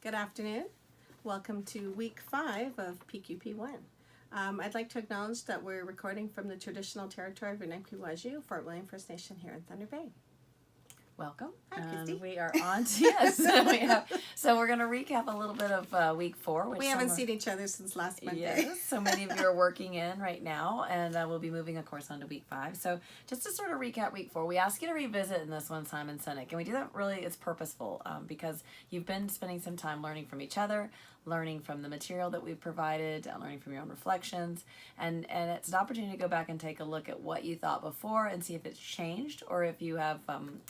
Good afternoon. Welcome to week 5 of PQP1. I'd like to acknowledge that we're recording from the traditional territory of Winnemucca, Fort William First Nation here in Thunder Bay. Welcome. Hi, Christy. We are on to, yes. So we're going to recap a little bit of week 4. Which we haven't seen each other since last Monday. Yes, so many of you are working in right now, and we'll be moving, of course, on to week 5. So just to sort of recap week 4, we ask you to revisit in this one Simon Sinek, and we do that really, it's purposeful because you've been spending some time learning from each other, learning from the material that we've provided, learning from your own reflections, and it's an opportunity to go back and take a look at what you thought before and see if it's changed or if you have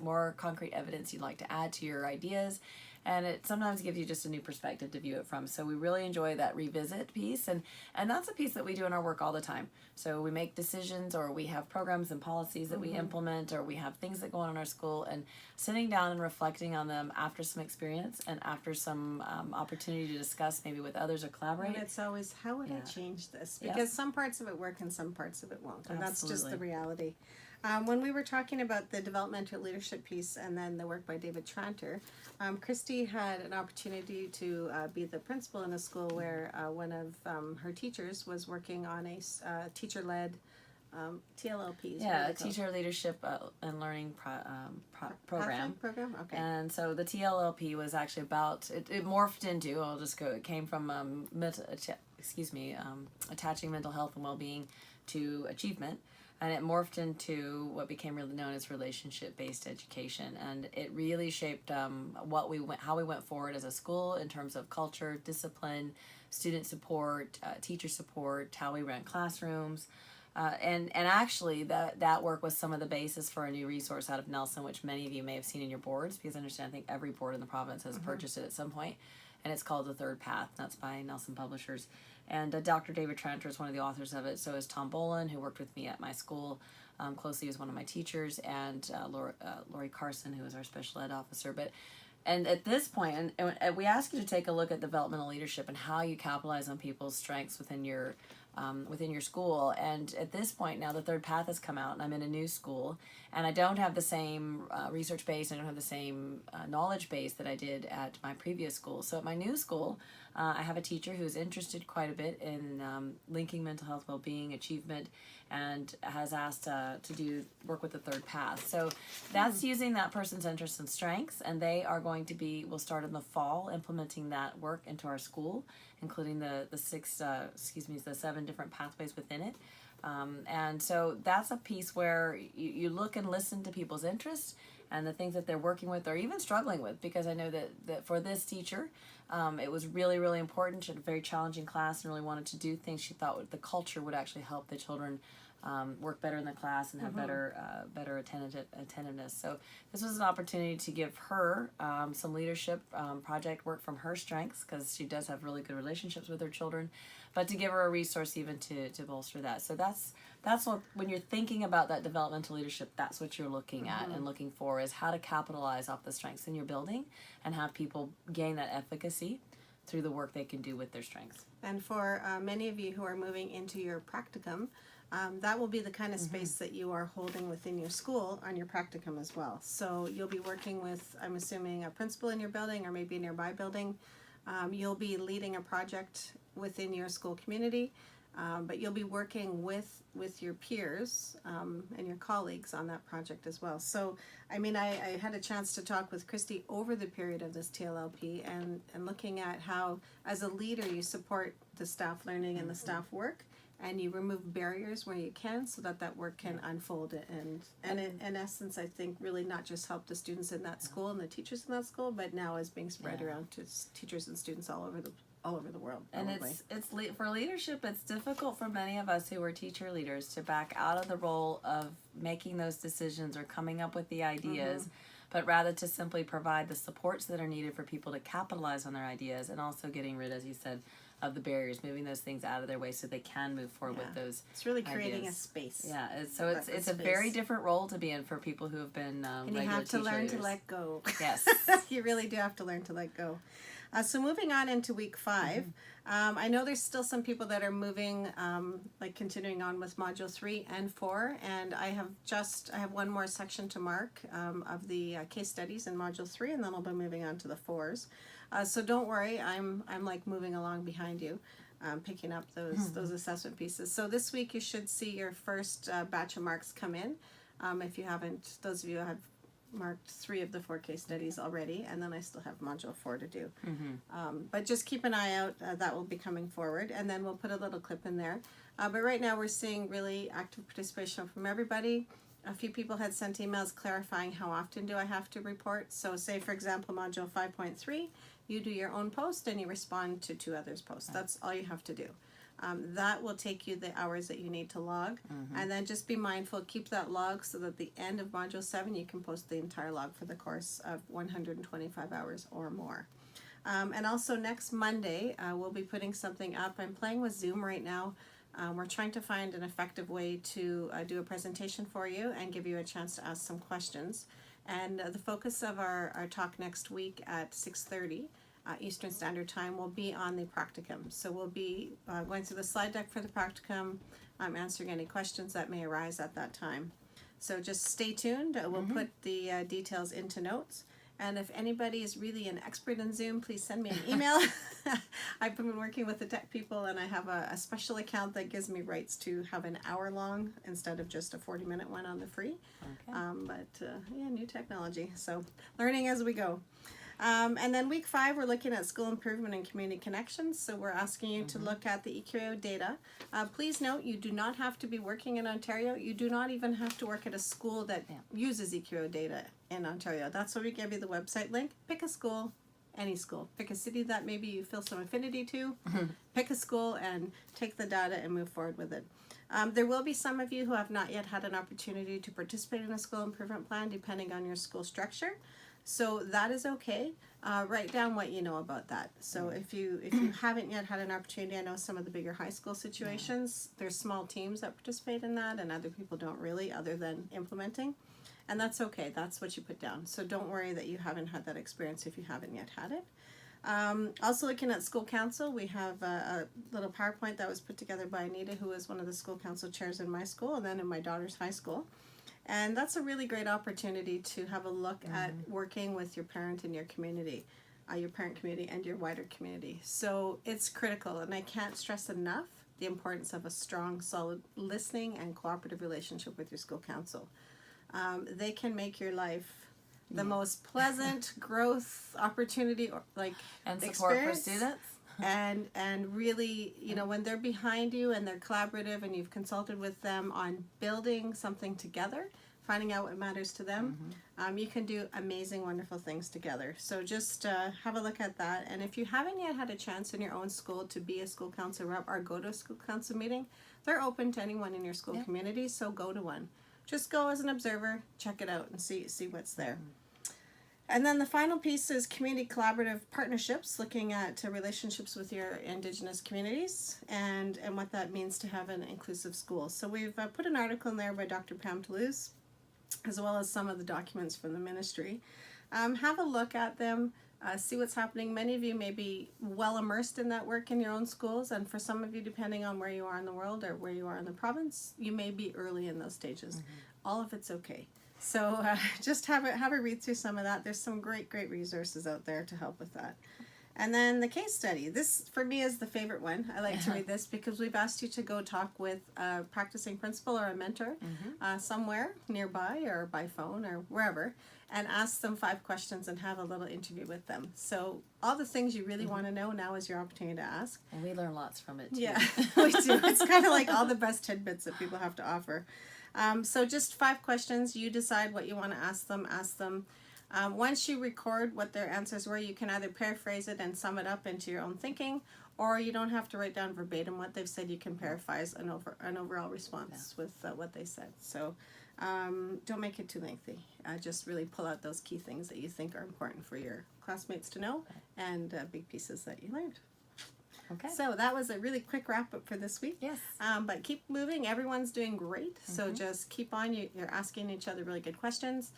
more concrete evidence you'd like to add to your ideas. And it sometimes gives you just a new perspective to view it from. So we really enjoy that revisit piece, and that's a piece that we do in our work all the time. So we make decisions, or we have programs and policies that we implement, or we have things that go on in our school, and sitting down and reflecting on them after some experience and after some opportunity to discuss maybe with others or collaborate. And it's always, how would I change this? Because some parts of it work and some parts of it won't. And that's just the reality. When we were talking about the developmental leadership piece and then the work by David Tranter, Christy had an opportunity to be the principal in a school where one of her teachers was working on a teacher-led TLLPs. Yeah, Teacher Leadership and Learning Program. Program? Okay. And so the TLLP was actually about, it morphed into, it came from attaching mental health and well-being to achievement. And it morphed into what became really known as relationship-based education, and it really shaped how we went forward as a school in terms of culture, discipline, student support, teacher support, how we ran classrooms, and actually that work was some of the basis for a new resource out of Nelson, which many of you may have seen in your boards, because I think every board in the province has purchased it at some point, and it's called The Third Path. That's by Nelson Publishers. And Dr. David Tranter is one of the authors of it. So is Tom Boland, who worked with me at my school closely as one of my teachers, and Lori Carson, who is our special ed officer. And at this point, and we ask you to take a look at developmental leadership and how you capitalize on people's strengths within your school. And at this point now, the Third Path has come out, and I'm in a new school, and I don't have the same research base, I don't have the same knowledge base that I did at my previous school. So at my new school, I have a teacher who's interested quite a bit in linking mental health, well-being, achievement, and has asked to work with the Third Path. So that's using that person's interests and strengths, and they are going to we'll start in the fall implementing that work into our school, including the 7 different pathways within it. And so that's a piece where you look and listen to people's interests and the things that they're working with or even struggling with, because I know that for this teacher, it was really, really important. She had a very challenging class and really wanted to do things she thought the culture would actually help the children work better in the class and have better attentiveness. So this was an opportunity to give her some leadership project work from her strengths, because she does have really good relationships with her children, but to give her a resource even to bolster that. So that's what, when you're thinking about that developmental leadership, that's what you're looking at and looking for, is how to capitalize off the strengths in your building and have people gain that efficacy through the work they can do with their strengths. And for many of you who are moving into your practicum, that will be the kind of space that you are holding within your school on your practicum as well. So you'll be working with, I'm assuming, a principal in your building or maybe a nearby building. You'll be leading a project within your school community, but you'll be working with your peers and your colleagues on that project as well. So, I mean, I had a chance to talk with Christy over the period of this TLLP and looking at how, as a leader, you support the staff learning and the staff work, and you remove barriers where you can so that work can unfold and in essence, I think, really not just help the students in that school and the teachers in that school, but now is being spread around to teachers and students all over the world. Probably. And it's for leadership, it's difficult for many of us who are teacher leaders to back out of the role of making those decisions or coming up with the ideas, but rather to simply provide the supports that are needed for people to capitalize on their ideas, and also getting rid, as you said, of the barriers, moving those things out of their way so they can move forward with those. It's really creating a space. Yeah, it's a very different role to be in for people who have been and you have to learn to let go. Yes. You really do have to learn to let go. So moving on into week 5, I know there's still some people that are moving, like continuing on with module 3 and 4, and I have one more section to mark of the case studies in module 3, and then I'll be moving on to the 4s. So don't worry, I'm like moving along behind you, picking up those assessment pieces. So this week you should see your first batch of marks come in. If you haven't, those of you who have marked 3 of the 4 case studies already, and then I still have module 4 to do. But just keep an eye out, that will be coming forward, and then we'll put a little clip in there. But right now we're seeing really active participation from everybody. A few people had sent emails clarifying how often do I have to report. So say for example module 5.3, you do your own post and you respond to 2 others' posts. That's all you have to do. That will take you the hours that you need to log. And then just be mindful, keep that log so that at the end of module 7 you can post the entire log for the course of 125 hours or more. And also next Monday we'll be putting something up. I'm playing with Zoom right now. We're trying to find an effective way to do a presentation for you and give you a chance to ask some questions. And the focus of our talk next week at 6:30 Eastern Standard Time will be on the practicum. So we'll be going through the slide deck for the practicum, answering any questions that may arise at that time. So just stay tuned. We'll put the details into notes. And if anybody is really an expert in Zoom, please send me an email. I've been working with the tech people, and I have a special account that gives me rights to have an hour-long instead of just a 40-minute one on the free. Yeah, new technology. So learning as we go. And then week 5, we're looking at school improvement and community connections. So we're asking you to look at the EQO data. Please note, you do not have to be working in Ontario. You do not even have to work at a school that uses EQO data in Ontario. That's why we gave you the website link. Pick a school, any school. Pick a city that maybe you feel some affinity to. Pick a school and take the data and move forward with it. There will be some of you who have not yet had an opportunity to participate in a school improvement plan, depending on your school structure. So that is okay. Write down what you know about that. So if you haven't yet had an opportunity, I know some of the bigger high school situations, there's small teams that participate in that, and other people don't really, other than implementing. And that's okay. That's what you put down. So don't worry that you haven't had that experience if you haven't yet had it. Also looking at school council, we have a little PowerPoint that was put together by Anita, who is one of the school council chairs in my school and then in my daughter's high school. And that's a really great opportunity to have a look at working with your parent in your community, your parent community and your wider community. So it's critical, and I can't stress enough the importance of a strong, solid listening and cooperative relationship with your school council. They can make your life the most pleasant growth opportunity or and support for students. And really, you know, when they're behind you and they're collaborative and you've consulted with them on building something together, finding out what matters to them, you can do amazing, wonderful things together. So just have a look at that. And if you haven't yet had a chance in your own school to be a school council rep or go to a school council meeting, they're open to anyone in your school community, so go to one. Just go as an observer, check it out, and see what's there. And then the final piece is community collaborative partnerships, looking at relationships with your Indigenous communities and what that means to have an inclusive school. So we've put an article in there by Dr. Pam Toulouse, as well as some of the documents from the ministry. Have a look at them, see what's happening. Many of you may be well immersed in that work in your own schools, and for some of you, depending on where you are in the world or where you are in the province, you may be early in those stages. All of it's okay. So just have a read through some of that. There's some great resources out there to help with that. And then the case study. This, for me, is the favorite one. I like to read this because we've asked you to go talk with a practicing principal or a mentor somewhere nearby or by phone or wherever, and ask them 5 questions and have a little interview with them. So all the things you really want to know, now is your opportunity to ask. And we learn lots from it, too. Yeah, we do. It's kind of like all the best tidbits that people have to offer. So just 5 questions. You decide what you want to ask them. Once you record what their answers were, you can either paraphrase it and sum it up into your own thinking, or you don't have to write down verbatim what they've said. You can paraphrase an overall response with what they said. So don't make it too lengthy. Just really pull out those key things that you think are important for your classmates to know and big pieces that you learned. Okay. So that was a really quick wrap up for this week. Yes. But keep moving. Everyone's doing great. So just keep on. You're asking each other really good questions.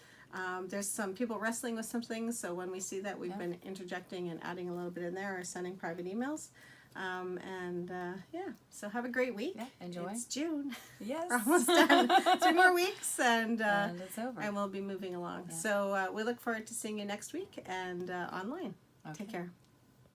There's some people wrestling with some things. So when we see that, we've been interjecting and adding a little bit in there or sending private emails. So have a great week. Yeah, enjoy. It's June. Yes. We're almost done. 3 more weeks and it's over. and we'll be moving along. Yeah. So we look forward to seeing you next week and online. Okay. Take care.